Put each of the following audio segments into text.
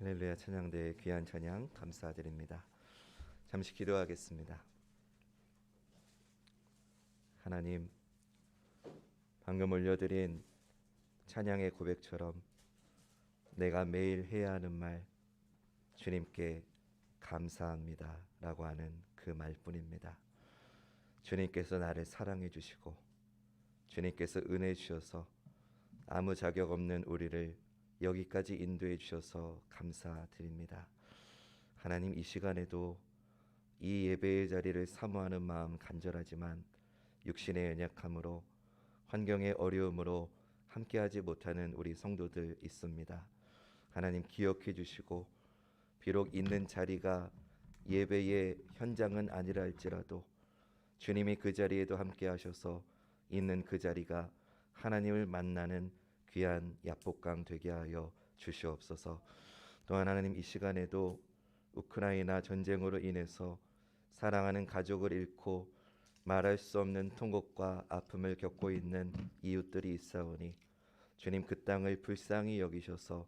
할렐루야. 찬양대의 귀한 찬양 감사드립니다. 잠시 기도하겠습니다. 하나님, 방금 올려드린 찬양의 고백처럼 내가 매일 해야 하는 말, 주님께 감사합니다 라고 하는 그 말뿐입니다. 주님께서 나를 사랑해 주시고 주님께서 은혜 주셔서 아무 자격 없는 우리를 여기까지 인도해 주셔서 감사드립니다. 하나님, 이 시간에도 이 예배의 자리를 사모하는 마음 간절하지만 육신의 연약함으로, 환경의 어려움으로 함께하지 못하는 우리 성도들 있습니다. 하나님, 기억해 주시고 비록 있는 자리가 예배의 현장은 아니라 할지라도 주님이 그 자리에도 함께 하셔서 있는 그 자리가 하나님을 만나는 귀한 야복강 되게 하여 주시옵소서. 또한 하나님, 이 시간에도 우크라이나 전쟁으로 인해서 사랑하는 가족을 잃고 말할 수 없는 통곡과 아픔을 겪고 있는 이웃들이 있사오니 주님, 그 땅을 불쌍히 여기셔서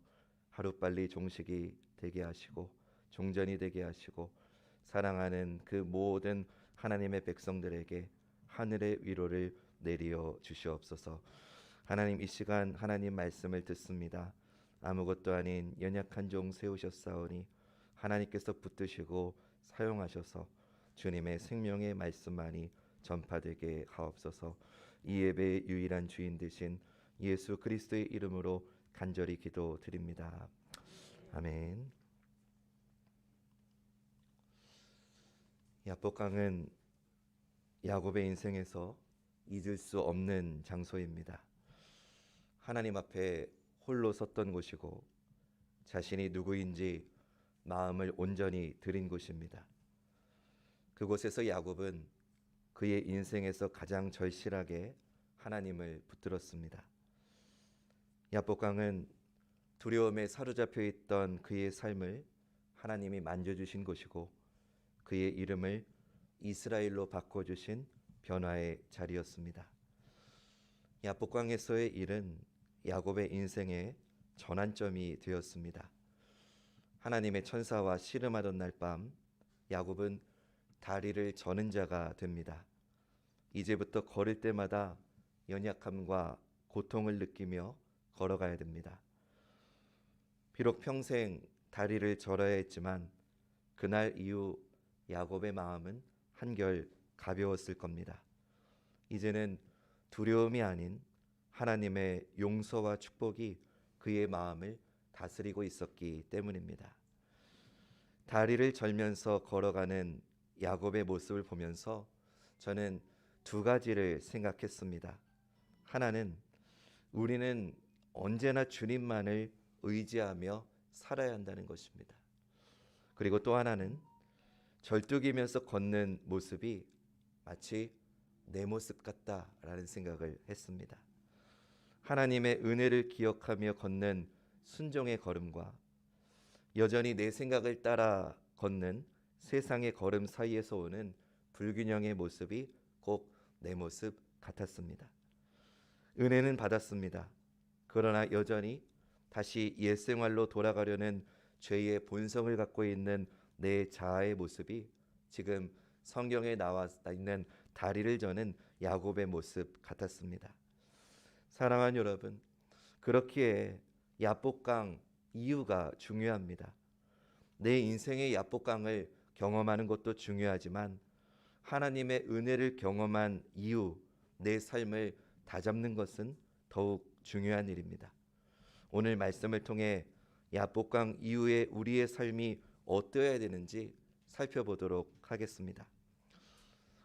하루빨리 종식이 되게 하시고 종전이 되게 하시고 사랑하는 그 모든 하나님의 백성들에게 하늘의 위로를 내리어 주시옵소서. 하나님, 이 시간 하나님 말씀을 듣습니다. 아무것도 아닌 연약한 종 세우셨사오니 하나님께서 붙드시고 사용하셔서 주님의 생명의 말씀만이 전파되게 하옵소서. 이 예배의 유일한 주인 되신 예수 그리스도의 이름으로 간절히 기도드립니다. 아멘. 야복강은 야곱의 인생에서 잊을 수 없는 장소입니다. 하나님 앞에 홀로 섰던 곳이고 자신이 누구인지 마음을 온전히 드린 곳입니다. 그곳에서 야곱은 그의 인생에서 가장 절실하게 하나님을 붙들었습니다. 야복강은 두려움에 사로잡혀 있던 그의 삶을 하나님이 만져주신 곳이고 그의 이름을 이스라엘로 바꿔주신 변화의 자리였습니다. 야복강에서의 일은 야곱의 인생의 전환점이 되었습니다. 하나님의 천사와 씨름하던 날 밤 야곱은 다리를 저는 자가 됩니다. 이제부터 걸을 때마다 연약함과 고통을 느끼며 걸어가야 됩니다. 비록 평생 다리를 절어야 했지만 그날 이후 야곱의 마음은 한결 가벼웠을 겁니다. 이제는 두려움이 아닌 하나님의 용서와 축복이 그의 마음을 다스리고 있었기 때문입니다. 다리를 절면서 걸어가는 야곱의 모습을 보면서 저는 두 가지를 생각했습니다. 하나는 우리는 언제나 주님만을 의지하며 살아야 한다는 것입니다. 그리고 또 하나는 절뚝이면서 걷는 모습이 마치 내 모습 같다라는 생각을 했습니다. 하나님의 은혜를 기억하며 걷는 순종의 걸음과 여전히 내 생각을 따라 걷는 세상의 걸음 사이에서 오는 불균형의 모습이 꼭 내 모습 같았습니다. 은혜는 받았습니다. 그러나 여전히 다시 옛생활로 돌아가려는 죄의 본성을 갖고 있는 내 자아의 모습이 지금 성경에 나와 있는 다리를 저는 야곱의 모습 같았습니다. 사랑하는 여러분, 그렇기에 야복강 이유가 중요합니다. 내 인생의 야복강을 경험하는 것도 중요하지만 하나님의 은혜를 경험한 이후 내 삶을 다잡는 것은 더욱 중요한 일입니다. 오늘 말씀을 통해 야복강 이후에 우리의 삶이 어떠해야 되는지 살펴보도록 하겠습니다.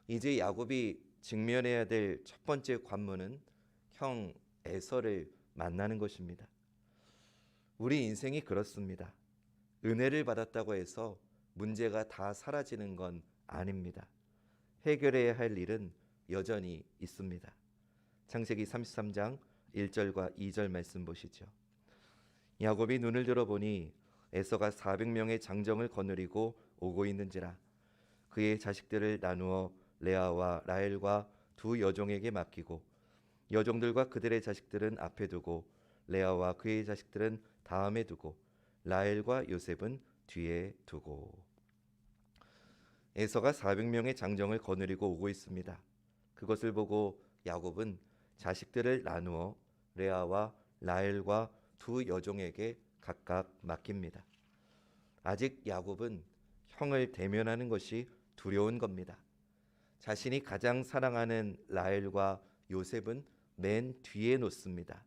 이제 야곱이 직면해야 될 첫 번째 관문은 형 에서를 만나는 것입니다. 우리 인생이 그렇습니다. 은혜를 받았다고 해서 문제가 다 사라지는 건 아닙니다. 해결해야 할 일은 여전히 있습니다. 창세기 33장 1절과 2절 말씀 보시죠. 야곱이 눈을 들어보니 에서가 400명의 장정을 거느리고 오고 있는지라. 그의 자식들을 나누어 레아와 라헬과 두 여종에게 맡기고 여종들과 그들의 자식들은 앞에 두고 레아와 그의 자식들은 다음에 두고 라헬과 요셉은 뒤에 두고. 에서가 400명의 장정을 거느리고 오고 있습니다. 그것을 보고 야곱은 자식들을 나누어 레아와 라헬과 두 여종에게 각각 맡깁니다. 아직 야곱은 형을 대면하는 것이 두려운 겁니다. 자신이 가장 사랑하는 라헬과 요셉은 맨 뒤에 놓습니다.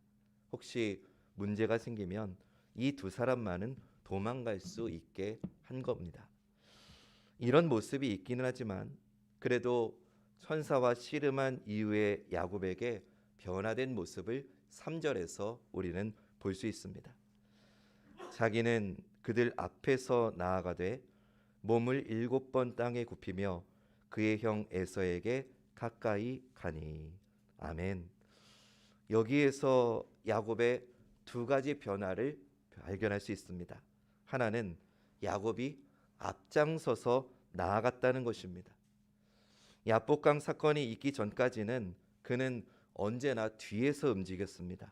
혹시 문제가 생기면 이 두 사람만은 도망갈 수 있게 한 겁니다. 이런 모습이 있기는 하지만 그래도 천사와 씨름한 이후의 야곱에게 변화된 모습을 3절에서 우리는 볼 수 있습니다. 자기는 그들 앞에서 나아가되 몸을 7번 땅에 굽히며 그의 형 에서에게 가까이 가니. 아멘. 여기에서 야곱의 두 가지 변화를 발견할 수 있습니다. 하나는 야곱이 앞장서서 나아갔다는 것입니다. 야복강 사건이 있기 전까지는 그는 언제나 뒤에서 움직였습니다.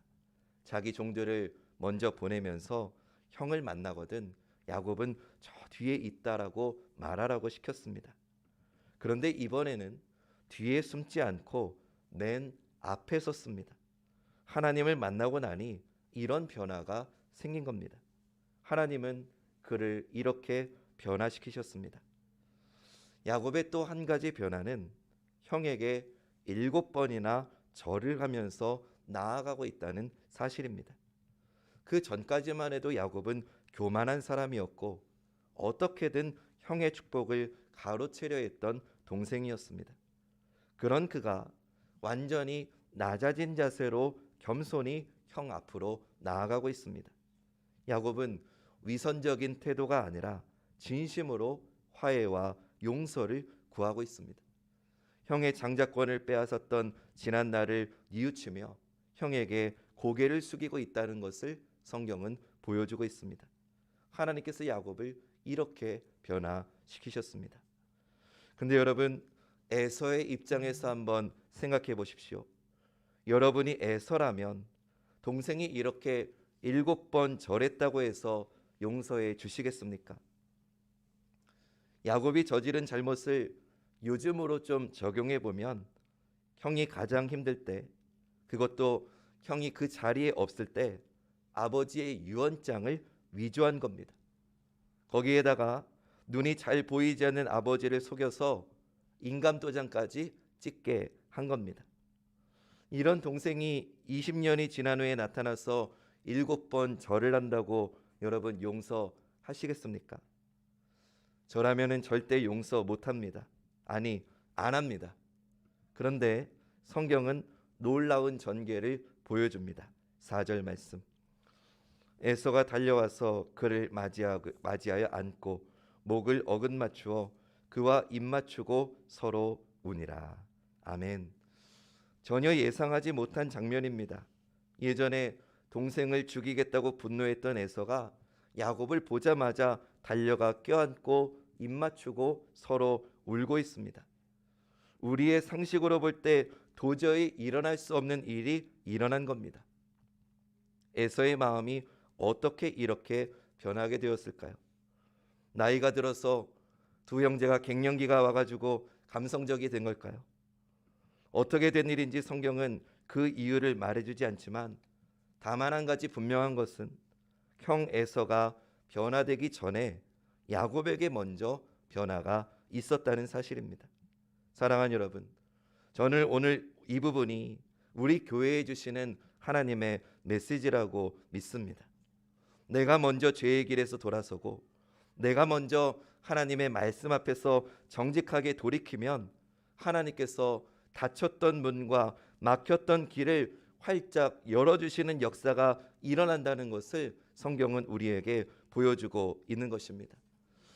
자기 종들을 먼저 보내면서 형을 만나거든 야곱은 저 뒤에 있다라고 말하라고 시켰습니다. 그런데 이번에는 뒤에 숨지 않고 맨 앞에 섰습니다. 하나님을 만나고 나니 이런 변화가 생긴 겁니다. 하나님은 그를 이렇게 변화시키셨습니다. 야곱의 또 한 가지 변화는 형에게 7번이나 절을 하면서 나아가고 있다는 사실입니다. 그 전까지만 해도 야곱은 교만한 사람이었고 어떻게든 형의 축복을 가로채려 했던 동생이었습니다. 그런 그가 완전히 낮아진 자세로 겸손히 형 앞으로 나아가고 있습니다. 야곱은 위선적인 태도가 아니라 진심으로 화해와 용서를 구하고 있습니다. 형의 장자권을 빼앗았던 지난 날을 뉘우치며 형에게 고개를 숙이고 있다는 것을 성경은 보여주고 있습니다. 하나님께서 야곱을 이렇게 변화시키셨습니다. 근데 여러분, 에서의 입장에서 한번 생각해 보십시오. 여러분이 에서라면 동생이 이렇게 7번 절했다고 해서 용서해 주시겠습니까? 야곱이 저지른 잘못을 요즘으로 좀 적용해 보면 형이 가장 힘들 때, 그것도 형이 그 자리에 없을 때 아버지의 유언장을 위조한 겁니다. 거기에다가 눈이 잘 보이지 않는 아버지를 속여서 인감도장까지 찍게 한 겁니다. 이런 동생이 20년이 지난 후에 나타나서 7번 절을 한다고 여러분 용서하시겠습니까? 저라면은 절대 용서 못합니다. 아니, 안 합니다. 그런데 성경은 놀라운 전개를 보여줍니다. 4절 말씀. 에서가 달려와서 그를 맞이하여 안고 목을 어긋맞추어 그와 입맞추고 서로 우니라. 아멘. 전혀 예상하지 못한 장면입니다. 예전에 동생을 죽이겠다고 분노했던 에서가 야곱을 보자마자 달려가 껴안고 입맞추고 서로 울고 있습니다. 우리의 상식으로 볼 때 도저히 일어날 수 없는 일이 일어난 겁니다. 에서의 마음이 어떻게 이렇게 변하게 되었을까요? 나이가 들어서 두 형제가 갱년기가 와가지고 감성적이 된 걸까요? 어떻게 된 일인지 성경은 그 이유를 말해주지 않지만 다만 한 가지 분명한 것은 형 에서가 변화되기 전에 야곱에게 먼저 변화가 있었다는 사실입니다. 사랑하는 여러분, 저는 오늘 이 부분이 우리 교회에 주시는 하나님의 메시지라고 믿습니다. 내가 먼저 죄의 길에서 돌아서고 내가 먼저 하나님의 말씀 앞에서 정직하게 돌이키면 하나님께서 닫혔던 문과 막혔던 길을 활짝 열어주시는 역사가 일어난다는 것을 성경은 우리에게 보여주고 있는 것입니다.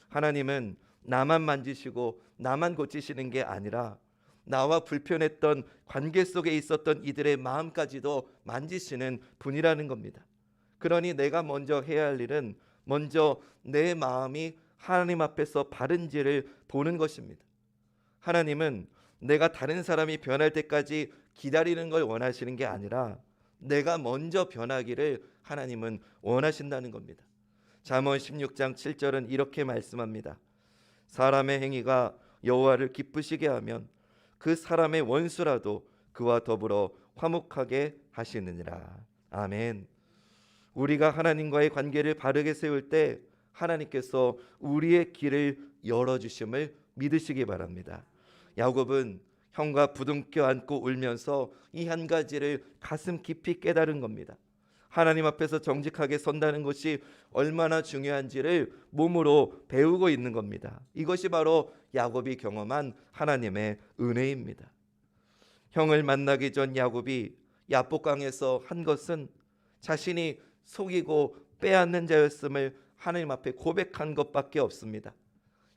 하나님은 나만 만지시고 나만 고치시는 게 아니라 나와 불편했던 관계 속에 있었던 이들의 마음까지도 만지시는 분이라는 겁니다. 그러니 내가 먼저 해야 할 일은 먼저 내 마음이 하나님 앞에서 바른지를 보는 것입니다. 하나님은 내가 다른 사람이 변할 때까지 기다리는 걸 원하시는 게 아니라 내가 먼저 변하기를 하나님은 원하신다는 겁니다. 잠언 16장 7절은 이렇게 말씀합니다. 사람의 행위가 여호와를 기쁘시게 하면 그 사람의 원수라도 그와 더불어 화목하게 하시느니라. 아멘. 우리가 하나님과의 관계를 바르게 세울 때 하나님께서 우리의 길을 열어주심을 믿으시기 바랍니다. 야곱은 형과 부둥켜 안고 울면서 이 한 가지를 가슴 깊이 깨달은 겁니다. 하나님 앞에서 정직하게 선다는 것이 얼마나 중요한지를 몸으로 배우고 있는 겁니다. 이것이 바로 야곱이 경험한 하나님의 은혜입니다. 형을 만나기 전 야곱이 야복강에서 한 것은 자신이 속이고 빼앗는 자였음을 하나님 앞에 고백한 것밖에 없습니다.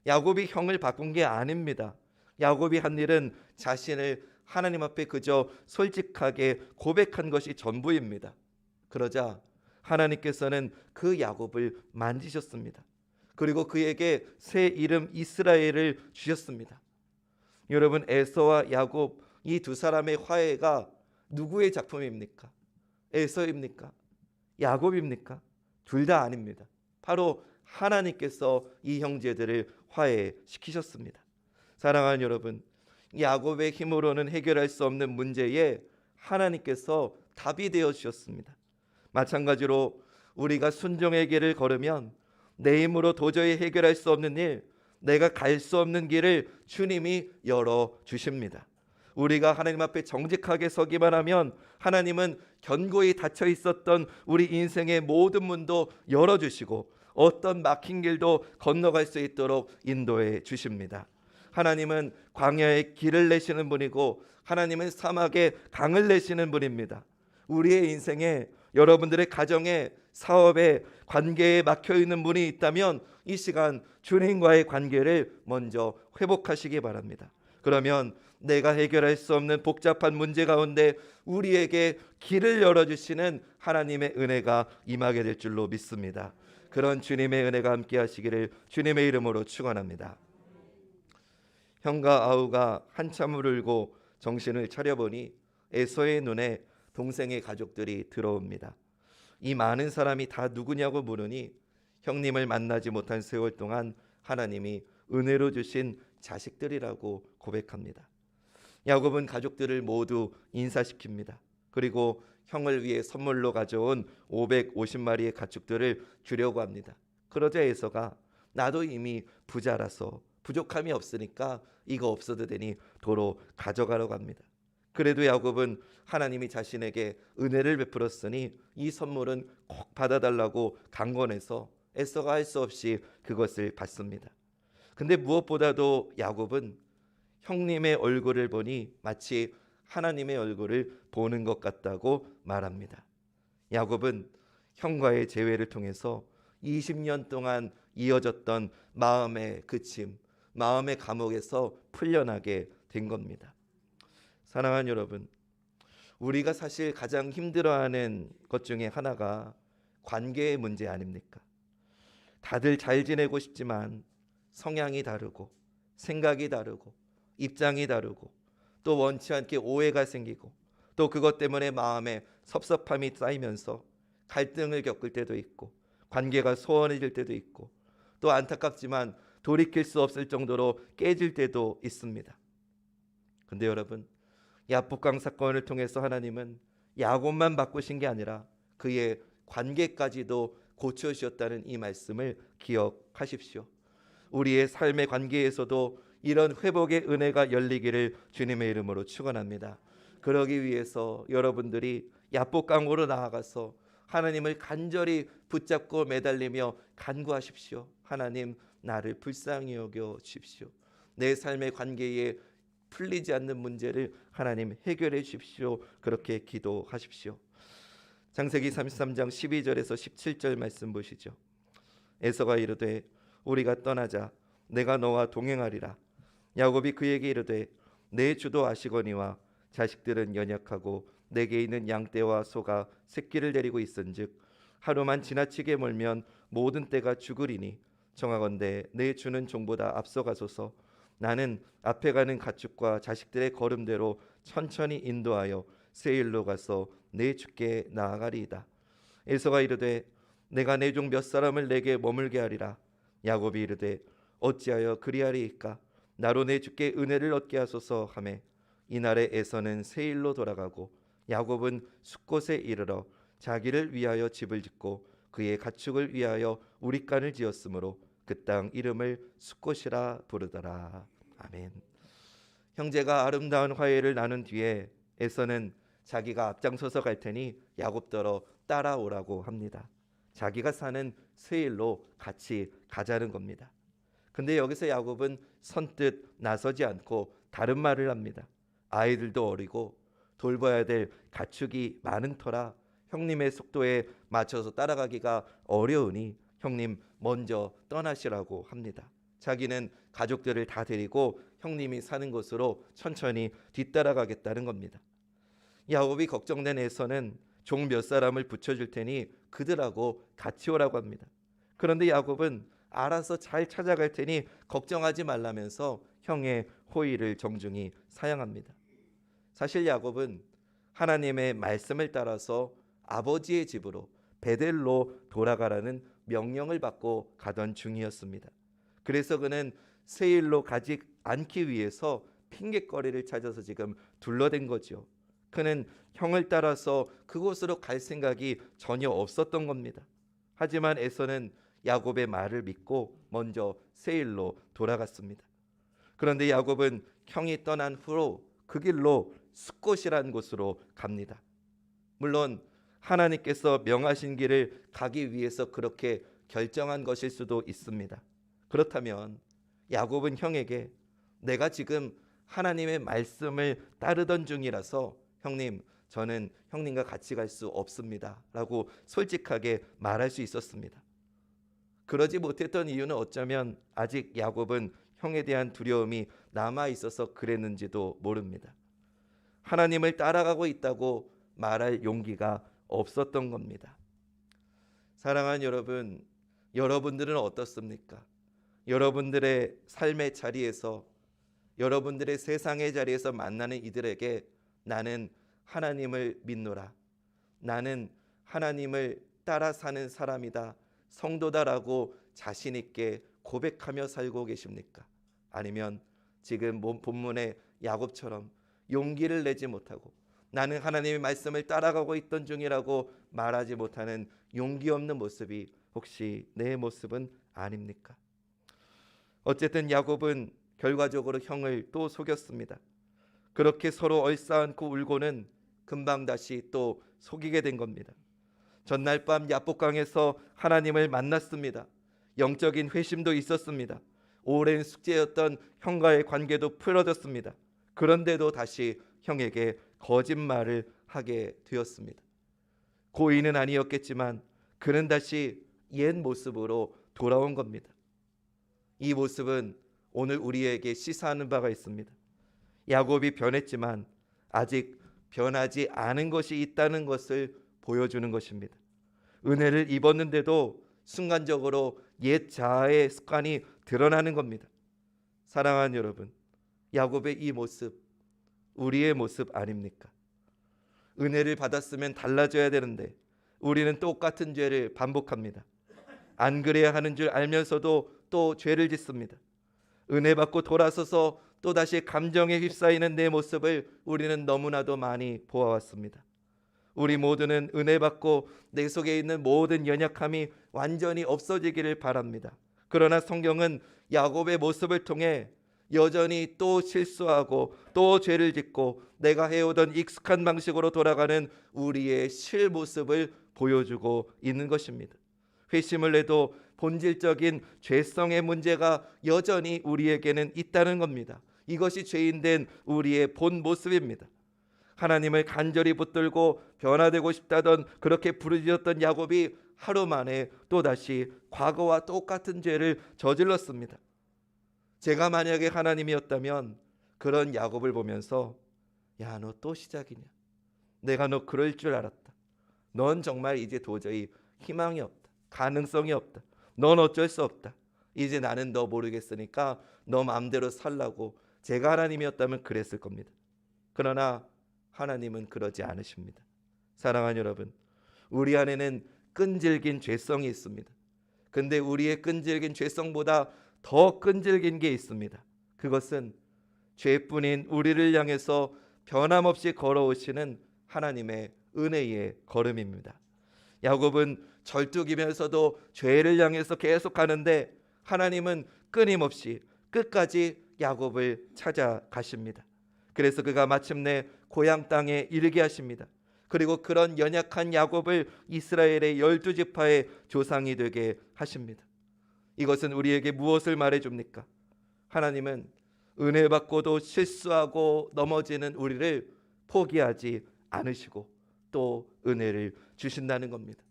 야곱이 형을 바꾼 게 아닙니다. 야곱이 한 일은 자신을 하나님 앞에 그저 솔직하게 고백한 것이 전부입니다. 그러자 하나님께서는 그 야곱을 만지셨습니다. 그리고 그에게 새 이름 이스라엘을 주셨습니다. 여러분, 에서와 야곱 이 두 사람의 화해가 누구의 작품입니까? 에서입니까? 야곱입니까? 둘 다 아닙니다. 바로 하나님께서 이 형제들을 화해시키셨습니다. 사랑하는 여러분, 야곱의 힘으로는 해결할 수 없는 문제에 하나님께서 답이 되어 주셨습니다. 마찬가지로 우리가 순종의 길을 걸으면 내 힘으로 도저히 해결할 수 없는 일, 내가 갈 수 없는 길을 주님이 열어 주십니다. 우리가 하나님 앞에 정직하게 서기만 하면 하나님은 견고히 닫혀 있었던 우리 인생의 모든 문도 열어주시고 어떤 막힌 길도 건너갈 수 있도록 인도해 주십니다. 하나님은 광야에 길을 내시는 분이고 하나님은 사막에 강을 내시는 분입니다. 우리의 인생에, 여러분들의 가정에, 사업에, 관계에 막혀있는 문이 있다면 이 시간 주님과의 관계를 먼저 회복하시기 바랍니다. 그러면 내가 해결할 수 없는 복잡한 문제 가운데 우리에게 길을 열어주시는 하나님의 은혜가 임하게 될 줄로 믿습니다. 그런 주님의 은혜가 함께 하시기를 주님의 이름으로 축원합니다. 형과 아우가 한참을 울고 정신을 차려보니 에서의 눈에 동생의 가족들이 들어옵니다. 이 많은 사람이 다 누구냐고 물으니 형님을 만나지 못한 세월 동안 하나님이 은혜로 주신 자식들이라고 고백합니다. 야곱은 가족들을 모두 인사시킵니다. 그리고 형을 위해 선물로 가져온 550마리의 가축들을 주려고 합니다. 그러자 에서가 나도 이미 부자라서 부족함이 없으니까 이거 없어도 되니 도로 가져가려고 합니다. 그래도 야곱은 하나님이 자신에게 은혜를 베풀었으니 이 선물은 꼭 받아달라고 강권해서 에서가 할 수 없이 그것을 받습니다. 근데 무엇보다도 야곱은 형님의 얼굴을 보니 마치 하나님의 얼굴을 보는 것 같다고 말합니다. 야곱은 형과의 재회를 통해서 20년 동안 이어졌던 마음의 그침, 마음의 감옥에서 풀려나게 된 겁니다. 사랑하는 여러분, 우리가 사실 가장 힘들어하는 것 중에 하나가 관계의 문제 아닙니까? 다들 잘 지내고 싶지만 성향이 다르고 생각이 다르고 입장이 다르고 또 원치 않게 오해가 생기고 또 그것 때문에 마음에 섭섭함이 쌓이면서 갈등을 겪을 때도 있고 관계가 소원해질 때도 있고 또 안타깝지만 돌이킬 수 없을 정도로 깨질 때도 있습니다. 근데 여러분, 야복강 사건을 통해서 하나님은 야곱만 바꾸신 게 아니라 그의 관계까지도 고쳐주셨다는 이 말씀을 기억하십시오. 우리의 삶의 관계에서도 이런 회복의 은혜가 열리기를 주님의 이름으로 축원합니다. 그러기 위해서 여러분들이 야복강으로 나아가서 하나님을 간절히 붙잡고 매달리며 간구하십시오. 하나님, 나를 불쌍히 여겨 주십시오. 내 삶의 관계에 풀리지 않는 문제를 하나님 해결해 주십시오. 그렇게 기도하십시오. 창세기 33장 12절에서 17절 말씀 보시죠. 에서가 이르되 우리가 떠나자, 내가 너와 동행하리라. 야곱이 그에게 이르되 내 주도 아시거니와 자식들은 연약하고 내게 있는 양떼와 소가 새끼를 데리고 있은즉 하루만 지나치게 멀면 모든 떼가 죽으리니 청하건대 내 주는 종보다 앞서가소서. 나는 앞에 가는 가축과 자식들의 걸음대로 천천히 인도하여 세일로 가서 내 주께 나아가리이다. 에서가 이르되 내가 내 종 몇 사람을 내게 머물게 하리라. 야곱이 이르되 어찌하여 그리하리이까? 나로 내 주께 은혜를 얻게 하소서 하매 이날에 에서는 세일로 돌아가고 야곱은 숫곳에 이르러 자기를 위하여 집을 짓고 그의 가축을 위하여 우릿간을 지었으므로 그 땅 이름을 숫곳이라 부르더라. 아멘. 형제가 아름다운 화해를 나눈 뒤에 에서는 자기가 앞장서서 갈 테니 야곱더러 따라오라고 합니다. 자기가 사는 세일로 같이 가자는 겁니다. 근데 여기서 야곱은 선뜻 나서지 않고 다른 말을 합니다. 아이들도 어리고 돌봐야 될 가축이 많은 터라 형님의 속도에 맞춰서 따라가기가 어려우니 형님 먼저 떠나시라고 합니다. 자기는 가족들을 다 데리고 형님이 사는 곳으로 천천히 뒤따라가겠다는 겁니다. 야곱이 걱정된 에서는 종 몇 사람을 붙여줄 테니 그들하고 같이 오라고 합니다. 그런데 야곱은 알아서 잘 찾아갈 테니 걱정하지 말라면서 형의 호의를 정중히 사양합니다. 사실 야곱은 하나님의 말씀을 따라서 아버지의 집으로 베델로 돌아가라는 명령을 받고 가던 중이었습니다. 그래서 그는 세일로 가지 않기 위해서 핑곗거리를 찾아서 지금 둘러댄 거죠. 그는 형을 따라서 그곳으로 갈 생각이 전혀 없었던 겁니다. 하지만 에서는 야곱의 말을 믿고 먼저 세일로 돌아갔습니다. 그런데 야곱은 형이 떠난 후로 그 길로 숫곳이라는 곳으로 갑니다. 물론 하나님께서 명하신 길을 가기 위해서 그렇게 결정한 것일 수도 있습니다. 그렇다면 야곱은 형에게 내가 지금 하나님의 말씀을 따르던 중이라서 형님, 저는 형님과 같이 갈 수 없습니다 라고 솔직하게 말할 수 있었습니다. 그러지 못했던 이유는 어쩌면 아직 야곱은 형에 대한 두려움이 남아 있어서 그랬는지도 모릅니다. 하나님을 따라가고 있다고 말할 용기가 없었던 겁니다. 사랑하는 여러분, 여러분들은 어떻습니까? 여러분들의 삶의 자리에서, 여러분들의 세상의 자리에서 만나는 이들에게 나는 하나님을 믿노라, 나는 하나님을 따라 사는 사람이다, 성도다라고 자신 있게 고백하며 살고 계십니까? 아니면 지금 본문의 야곱처럼 용기를 내지 못하고 나는 하나님의 말씀을 따라가고 있던 중이라고 말하지 못하는 용기 없는 모습이 혹시 내 모습은 아닙니까? 어쨌든 야곱은 결과적으로 형을 또 속였습니다. 그렇게 서로 얼싸안고 울고는 금방 다시 또 속이게 된 겁니다. 전날 밤 야복강에서 하나님을 만났습니다. 영적인 회심도 있었습니다. 오랜 숙제였던 형과의 관계도 풀어졌습니다. 그런데도 다시 형에게 거짓말을 하게 되었습니다. 고의는 아니었겠지만 그는 다시 옛 모습으로 돌아온 겁니다. 이 모습은 오늘 우리에게 시사하는 바가 있습니다. 야곱이 변했지만 아직 변하지 않은 것이 있다는 것을 보여주는 것입니다. 은혜를 입었는데도 순간적으로 옛 자아의 습관이 드러나는 겁니다. 사랑하는 여러분, 야곱의 이 모습 우리의 모습 아닙니까? 은혜를 받았으면 달라져야 되는데 우리는 똑같은 죄를 반복합니다. 안 그래야 하는 줄 알면서도 또 죄를 짓습니다. 은혜 받고 돌아서서 또다시 감정에 휩싸이는 내 모습을 우리는 너무나도 많이 보아왔습니다. 우리 모두는 은혜 받고 내 속에 있는 모든 연약함이 완전히 없어지기를 바랍니다. 그러나 성경은 야곱의 모습을 통해 여전히 또 실수하고 또 죄를 짓고 내가 해오던 익숙한 방식으로 돌아가는 우리의 실모습을 보여주고 있는 것입니다. 회심을 해도 본질적인 죄성의 문제가 여전히 우리에게는 있다는 겁니다. 이것이 죄인된 우리의 본 모습입니다. 하나님을 간절히 붙들고 변화되고 싶다던 그렇게 부르짖었던 야곱이 하루 만에 또다시 과거와 똑같은 죄를 저질렀습니다. 제가 만약에 하나님이었다면 그런 야곱을 보면서 야, 너 또 시작이냐? 내가 너 그럴 줄 알았다. 넌 정말 이제 도저히 희망이 없다. 가능성이 없다. 넌 어쩔 수 없다. 이제 나는 너 모르겠으니까 너 마음대로 살라고 제가 하나님이었다면 그랬을 겁니다. 그러나 하나님은 그러지 않으십니다. 사랑하는 여러분, 우리 안에는 끈질긴 죄성이 있습니다. 근데 우리의 끈질긴 죄성보다 더 끈질긴 게 있습니다. 그것은 죄뿐인 우리를 향해서 변함없이 걸어오시는 하나님의 은혜의 걸음입니다. 야곱은 절뚝이면서도 죄를 향해서 계속 가는데 하나님은 끊임없이 끝까지 야곱을 찾아가십니다. 그래서 그가 마침내 고향 땅에 이르게 하십니다. 그리고 그런 연약한 야곱을 이스라엘의 12지파의 조상이 되게 하십니다. 이것은 우리에게 무엇을 말해줍니까? 하나님은 은혜 받고도 실수하고 넘어지는 우리를 포기하지 않으시고 또 은혜를 주신다는 겁니다.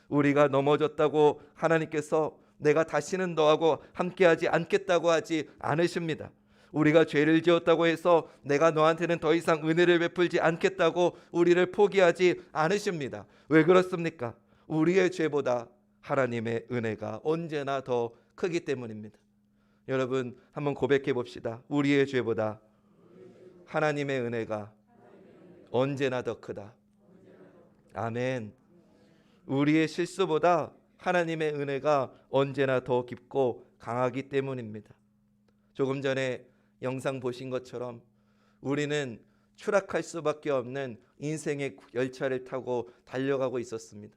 우리가 넘어졌다고 하나님께서 내가 다시는 너하고 함께하지 않겠다고 하지 않으십니다. 우리가 죄를 지었다고 해서 내가 너한테는 더 이상 은혜를 베풀지 않겠다고 우리를 포기하지 않으십니다. 왜 그렇습니까? 우리의 죄보다 하나님의 은혜가 언제나 더 크기 때문입니다. 여러분 한번 고백해 봅시다. 우리의 죄보다 하나님의 은혜가 언제나 더 크다. 아멘. 우리의 실수보다 하나님의 은혜가 언제나 더 깊고 강하기 때문입니다. 조금 전에 영상 보신 것처럼 우리는 추락할 수밖에 없는 인생의 열차를 타고 달려가고 있었습니다.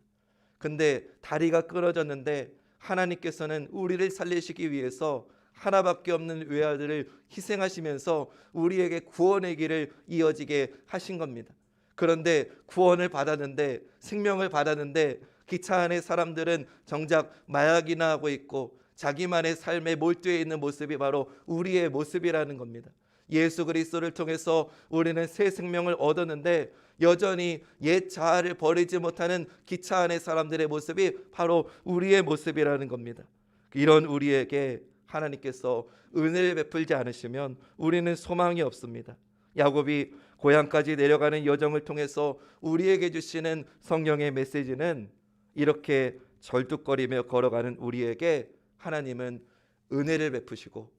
근데 다리가 끊어졌는데 하나님께서는 우리를 살리시기 위해서 하나밖에 없는 외아들을 희생하시면서 우리에게 구원의 길을 이어지게 하신 겁니다. 그런데 구원을 받았는데, 생명을 받았는데 기차 안에 사람들은 정작 마약이나 하고 있고 자기만의 삶에 몰두해 있는 모습이 바로 우리의 모습이라는 겁니다. 예수 그리스도를 통해서 우리는 새 생명을 얻었는데 여전히 옛 자아를 버리지 못하는 기차 안의 사람들의 모습이 바로 우리의 모습이라는 겁니다. 이런 우리에게 하나님께서 은혜를 베풀지 않으시면 우리는 소망이 없습니다. 야곱이 고향까지 내려가는 여정을 통해서 우리에게 주시는 성령의 메시지는 이렇게 절뚝거리며 걸어가는 우리에게 하나님은 은혜를 베푸시고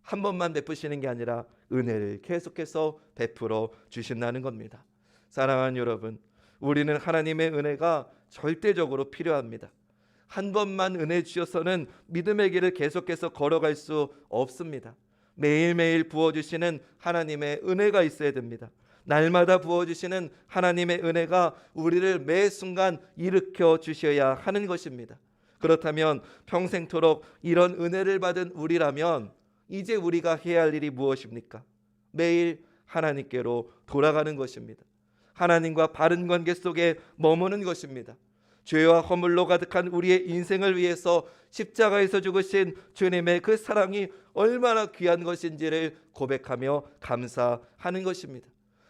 한 번만 베푸시는 게 아니라 은혜를 계속해서 베풀어 주신다는 겁니다. 사랑하는 여러분, 우리는 하나님의 은혜가 절대적으로 필요합니다. 한 번만 은혜 주셔서는 믿음의 길을 계속해서 걸어갈 수 없습니다. 매일매일 부어주시는 하나님의 은혜가 있어야 됩니다. 날마다 부어주시는 하나님의 은혜가 우리를 매 순간 일으켜 주셔야 하는 것입니다. 그렇다면 평생토록 이런 은혜를 받은 우리라면 이제 우리가 해야 할 일이 무엇입니까? 매일 하나님께로 돌아가는 것입니다. 하나님과 바른 관계 속에 머무는 것입니다. 죄와 허물로 가득한 우리의 인생을 위해서 십자가에서 죽으신 주님의 그 사랑이 얼마나 귀한 것인지를 고백하며 감사하는 것입니다.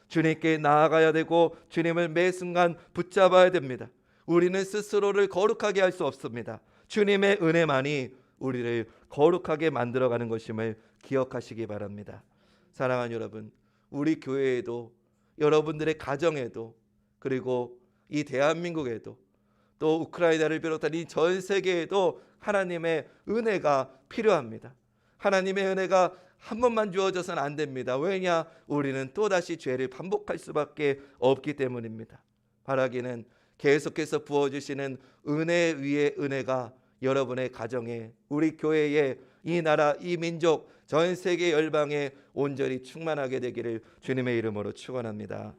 주님께 나아가야 되고 주님을 매 순간 붙잡아야 됩니다. 우리는 스스로를 거룩하게 할 수 없습니다. 주님의 은혜만이 우리를 거룩하게 만들어가는 것임을 기억하시기 바랍니다. 사랑하는 여러분, 우리 교회에도 여러분들의 가정에도 그리고 이 대한민국에도 또 우크라이나를 비롯한 이 전 세계에도 하나님의 은혜가 필요합니다. 하나님의 은혜가 한 번만 주어져서는 안 됩니다. 왜냐? 우리는 또다시 죄를 반복할 수밖에 없기 때문입니다. 바라기는 계속해서 부어주시는 은혜 위에 은혜가 여러분의 가정에, 우리 교회에, 이 나라, 이 민족, 전 세계 열방에 온전히 충만하게 되기를 주님의 이름으로 축원합니다.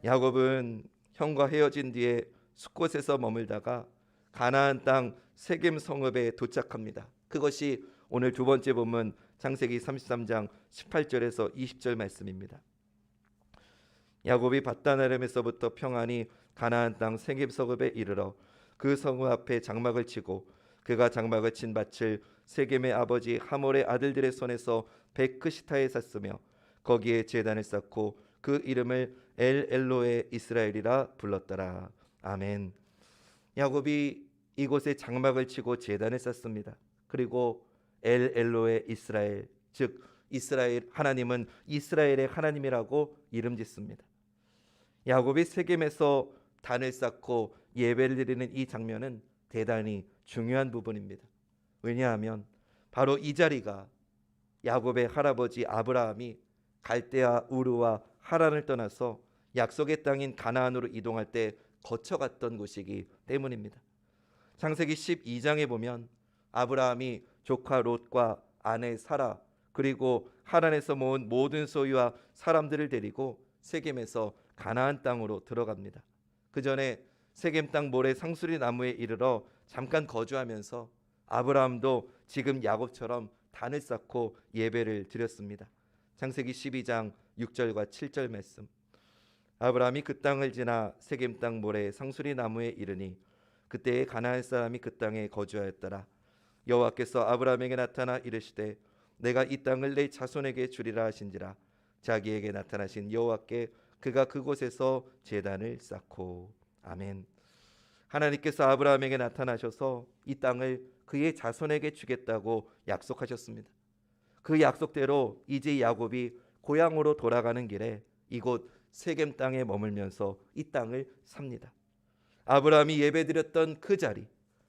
야곱은 형과 헤어진 뒤에 숫곳에서 머물다가 가나안 땅 세겜 성읍에 도착합니다. 그것이 오늘 두 번째 본문 창세기 33장 18절에서 20절 말씀입니다. 야곱이 밧단아람에서부터 평안히 가나안 땅 세겜 성읍에 이르러 그 성읍 앞에 장막을 치고 그가 장막을 친 밭을 세겜의 아버지 하몰의 아들들의 손에서 베크시타에 샀으며 거기에 제단을 쌓고 그 이름을 엘 엘로에 이스라엘이라 불렀더라. 아멘. 야곱이 이곳에 장막을 치고 제단을 쌓습니다. 그리고 엘 엘로에 이스라엘, 즉 이스라엘 하나님은 이스라엘의 하나님이라고 이름 짓습니다. 야곱이 세겜에서 단을 쌓고 예배를 드리는 이 장면은 대단히 중요한 부분입니다. 왜냐하면 바로 이 자리가 야곱의 할아버지 아브라함이 갈대아 우르와 하란을 떠나서 약속의 땅인 가나안으로 이동할 때 거쳐갔던 곳이기 때문입니다. 창세기 12장에 보면 아브라함이 조카 롯과 아내 사라 그리고 하란에서 모은 모든 소유와 사람들을 데리고 세겜에서 가나안 땅으로 들어갑니다. 그 전에 세겜 땅 모래 상수리 나무에 이르러 잠깐 거주하면서 아브라함도 지금 야곱처럼 단을 쌓고 예배를 드렸습니다. 창세기 12장 6절과 7절 말씀. 아브라함이 그 땅을 지나 세겜 땅 모래 상수리 나무에 이르니 그때에 가나안 사람이 그 땅에 거주하였더라. 여호와께서 아브라함에게 나타나 이르시되 내가 이 땅을 내 자손에게 주리라 하신지라. 자기에게 나타나신 여호와께 그가 그곳에서 제단을 쌓고. 아멘. 하나님께서 아브라함에게 나타나셔서 이 땅을 그의 자손에게 주겠다고 약속하셨습니다. 그 약속대로 이제 야곱이 고향으로 돌아가는 길에 이곳 세겜 땅에 머물면서 이 땅을 삽니다. 아브라함이 예배드렸던 그 자리,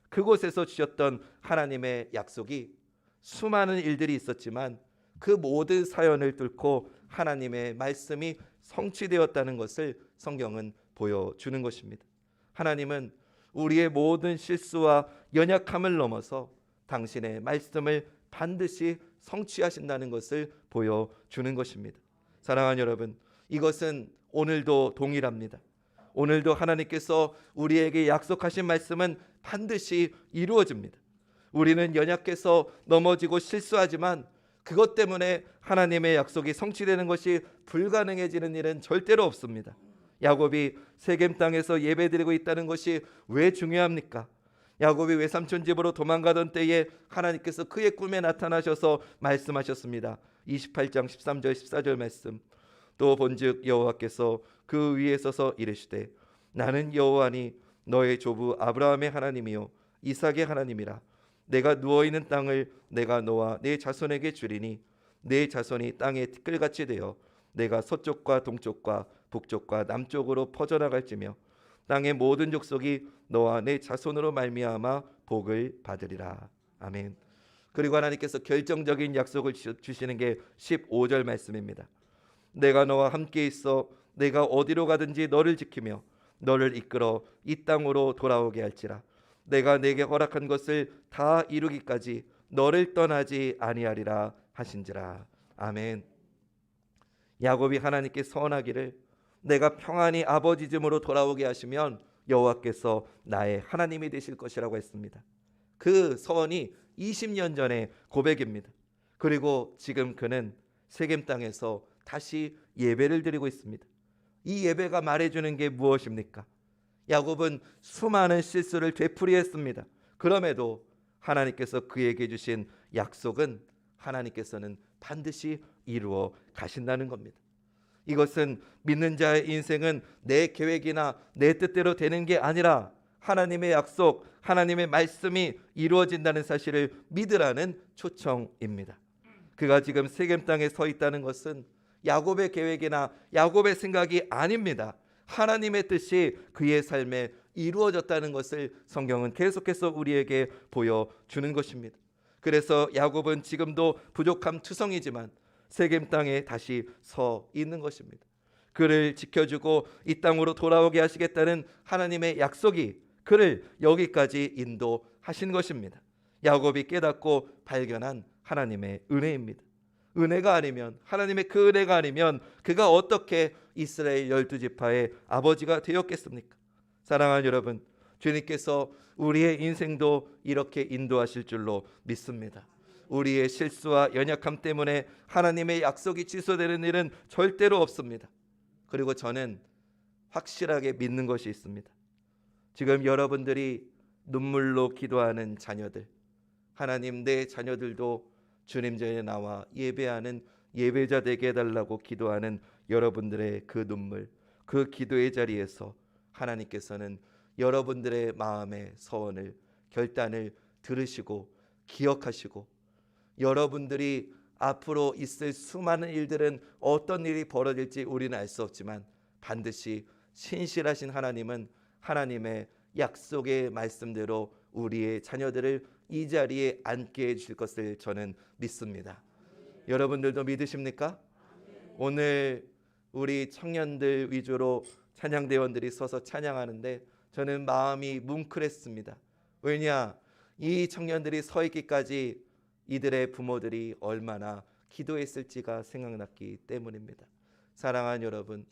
그곳에서 주셨던 하나님의 약속이 수많은 일들이 있었지만 그 모든 사연을 뚫고 하나님의 말씀이 성취되었다는 것을 성경은 보여주는 것입니다. 하나님은 우리의 모든 실수와 연약함을 넘어서 당신의 말씀을 반드시 성취하신다는 것을 보여주는 것입니다. 사랑하는 여러분, 이것은 오늘도 동일합니다. 오늘도 하나님께서 우리에게 약속하신 말씀은 반드시 이루어집니다. 우리는 연약해서 넘어지고 실수하지만 그것 때문에 하나님의 약속이 성취되는 것이 불가능해지는 일은 절대로 없습니다. 야곱이 세겜 땅에서 예배드리고 있다는 것이 왜 중요합니까? 야곱이 외삼촌 집으로 도망가던 때에 하나님께서 그의 꿈에 나타나셔서 말씀하셨습니다. 28장 13절 14절 말씀. 또 본즉 여호와께서 그 위에 서서 이르시되 나는 여호와니 너의 조부 아브라함의 하나님이요 이삭의 하나님이라. 내가 누워있는 땅을 내가 너와 내 자손에게 주리니 내 자손이 땅의 티끌같이 되어 내가 서쪽과 동쪽과 북쪽과 남쪽으로 퍼져나갈지며 땅의 모든 족속이 너와 내 자손으로 말미암아 복을 받으리라. 아멘. 그리고 하나님께서 결정적인 약속을 주시는 게 15절 말씀입니다. 내가 너와 함께 있어 내가 어디로 가든지 너를 지키며 너를 이끌어 이 땅으로 돌아오게 할지라. 내가 내게 허락한 것을 다 이루기까지 너를 떠나지 아니하리라 하신지라. 아멘. 야곱이 하나님께 서원하기를 내가 평안히 아버지 집으로 돌아오게 하시면 여호와께서 나의 하나님이 되실 것이라고 했습니다. 그 서원이 20년 전의 고백입니다. 그리고 지금 그는 세겜 땅에서 다시 예배를 드리고 있습니다. 이 예배가 말해주는 게 무엇입니까? 야곱은 수많은 실수를 되풀이했습니다. 그럼에도 하나님께서 그에게 주신 약속은 하나님께서는 반드시 이루어 가신다는 겁니다. 이것은 믿는 자의 인생은 내 계획이나 내 뜻대로 되는 게 아니라 하나님의 약속, 하나님의 말씀이 이루어진다는 사실을 믿으라는 초청입니다. 그가 지금 세겜 땅에 서 있다는 것은 야곱의 계획이나 야곱의 생각이 아닙니다. 하나님의 뜻이 그의 삶에 이루어졌다는 것을 성경은 계속해서 우리에게 보여주는 것입니다. 그래서 야곱은 지금도 부족함 투성이지만 세겜 땅에 다시 서 있는 것입니다. 그를 지켜주고 이 땅으로 돌아오게 하시겠다는 하나님의 약속이 그를 여기까지 인도하신 것입니다. 야곱이 깨닫고 발견한 하나님의 은혜입니다. 은혜가 아니면, 하나님의 그 은혜가 아니면 그가 어떻게 이스라엘 12지파의 아버지가 되었겠습니까? 사랑하는 여러분, 주님께서 우리의 인생도 이렇게 인도하실 줄로 믿습니다. 우리의 실수와 연약함 때문에 하나님의 약속이 취소되는 일은 절대로 없습니다. 그리고 저는 확실하게 믿는 것이 있습니다. 지금 여러분들이 눈물로 기도하는 자녀들, 하나님 내 자녀들도 주님 전에 나와 예배하는 예배자 되게 해달라고 기도하는 여러분들의 그 눈물, 그 기도의 자리에서 하나님께서는 여러분들의 마음의 서원을, 결단을 들으시고 기억하시고, 여러분들이 앞으로 있을 수많은 일들은 어떤 일이 벌어질지 우리는 알 수 없지만 반드시 신실하신 하나님은 하나님의 약속의 말씀대로 우리의 자녀들을 이 자리에 앉게 해주실 것을 저는 믿습니다. 여러분들도 믿으십니까? 오늘 우리 청년들 위주로 찬양대원들이 서서 찬양하는데 저는 마음이 뭉클했습니다. 왜냐? 이 청년들이 서 있기까지 이들의 부모들이 얼마나 기도했을지가 생각났기 때문입니다. 사랑하는 여러분,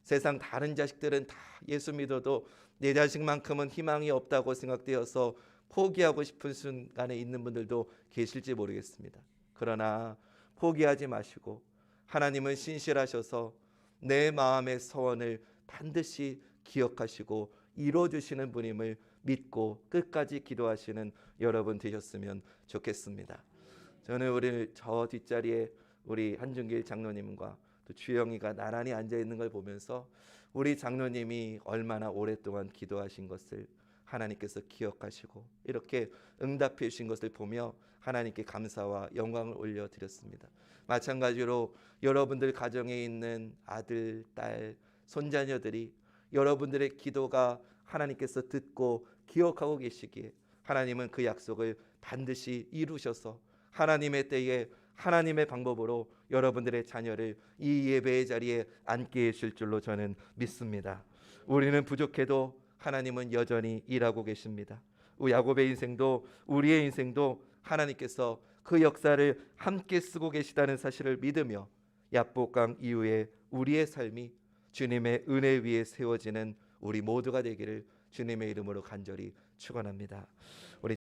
세상 다른 자식들은 다 예수 믿어도 내 자식만큼은 희망이 없다고 생각되어서 포기하고 싶은 순간에 있는 분들도 계실지 모르겠습니다. 그러나 포기하지 마시고 하나님은 신실하셔서 내 마음의 소원을 반드시 기억하시고 이루어주시는 분임을 믿고 끝까지 기도하시는 여러분 되셨으면 좋겠습니다. 저는 우리 저 뒷자리에 우리 한준길 장로님과 또 주영이가 나란히 앉아 있는 걸 보면서 우리 장로님이 얼마나 오랫동안 기도하신 것을 하나님께서 기억하시고 이렇게 응답해 주신 것을 보며 하나님께 감사와 영광을 올려드렸습니다. 마찬가지로 여러분들 가정에 있는 아들, 딸, 손자녀들이 여러분들의 기도가 하나님께서 듣고 기억하고 계시기에 하나님은 그 약속을 반드시 이루셔서 하나님의 때에 하나님의 방법으로 여러분들의 자녀를 이 예배의 자리에 앉게 해주실 줄로 저는 믿습니다. 우리는 부족해도 하나님은 여전히 일하고 계십니다. 야곱의 인생도 우리의 인생도 하나님께서 그 역사를 함께 쓰고 계시다는 사실을 믿으며 야복강 이후에 우리의 삶이 주님의 은혜 위에 세워지는 우리 모두가 되기를 주님의 이름으로 간절히 축원합니다. 우리